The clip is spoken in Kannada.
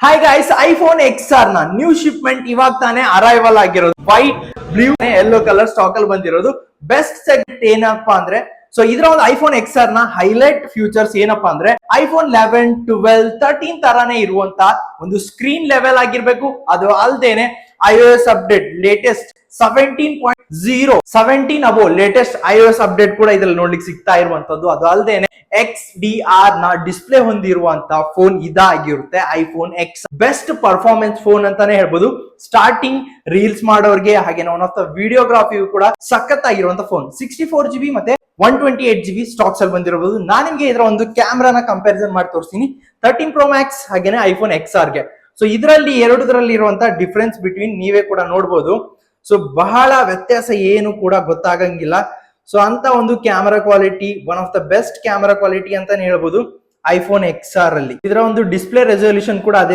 ಹಾಯ್ ಗೈಸ್, ಐಫೋನ್ XR ನ ನ್ಯೂ ಶಿಪ್ಮೆಂಟ್ ಇವಾಗ ತಾನೇ ಅರೈವಲ್ ಆಗಿರೋದು. White, blue, yellow colour stock ಅಲ್ಲಿ ಬಂದಿರೋದು. ಬೆಸ್ಟ್ ಸೆಗ್ಮೆಂಟ್ ಏನಪ್ಪಾ ಅಂದ್ರೆ, ಸೊ ಇದರ ಒಂದು ಐಫೋನ್ XR ನ ಹೈಲೈಟ್ ಫ್ಯೂಚರ್ಸ್ ಏನಪ್ಪಾ ಅಂದ್ರೆ, ಐಫೋನ್ 11, 12, 13 ತರಾನೇ ಇರುವಂತ ಒಂದು ಸ್ಕ್ರೀನ್ ಲೆವೆಲ್ ಆಗಿರ್ಬೇಕು. ಅದು ಅಲ್ದೇನೆ iOS ಅಪ್ಡೇಟ್ ಲೇಟೆಸ್ಟ್ 17.0 ಅಬೋ ಲೇಟೆಸ್ಟ್ iOS ಅಪ್ಡೇಟ್ ಕೂಡ ಇದ್ರಲ್ಲಿ ನೋಡ್ಲಿಕ್ಕೆ ಸಿಗ್ತಾ ಇರುವಂತದ್ದು. ಅದು ಅಲ್ದೇನೆ XDR ನ ಡಿಸ್ಪ್ಲೇ ಹೊಂದಿರುವಂತ ಫೋನ್ ಇದಾಗಿರುತ್ತೆ iPhone X. Best performance phone ಅಂತಾನೆ ಹೇಳ್ಬೋದು. ಸ್ಟಾರ್ಟಿಂಗ್ ರೀಲ್ಸ್ ಮಾಡೋರ್ಗೆ ಹಾಗೆ ಒನ್ ಆಫ್ ದ ವಿಡಿಯೋಗ್ರಾಫಿ ಕೂಡ ಸಖತ್ ಆಗಿರುವಂತ ಫೋನ್. 64GB ಮತ್ತೆ 128GB ಸ್ಟಾಕ್ಸ್ ಅಲ್ಲಿ ಬಂದಿರಬಹುದು. ನಾನು ನಿಮ್ಗೆ ಇದರ ಒಂದು ಕ್ಯಾಮ್ರಾನ ಕಂಪ್ಯಾರಿಸನ್ ಮಾಡಿ ತೋರಿಸ್ತೀನಿ 13 Pro Max ಹಾಗೇನೆ ಐಫೋನ್ XR ಗೆ. ಸೊ ಇದರಲ್ಲಿ ಎರಡರಲ್ಲಿ ಇರುವಂತ ಡಿಫರೆನ್ಸ್ ಬಿಟ್ವೀನ್ ನೀವೇ ಕೂಡ ನೋಡ್ಬೋದು. ಸೊ ಬಹಳ ವ್ಯತ್ಯಾಸ ಏನು ಕೂಡ ಗೊತ್ತಾಗಂಗಿಲ್ಲ. ಸೊ ಅಂತ ಒಂದು camera quality, one of the best camera quality ಅಂತಾನೆ ಹೇಳ್ಬೋದು ಐಫೋನ್ XR ಅಲ್ಲಿ. ಇದರ ಒಂದು ಡಿಸ್ಪ್ಲೇ ರೆಸಲ್ಯೂಷನ್ ಕೂಡ ಅದೇ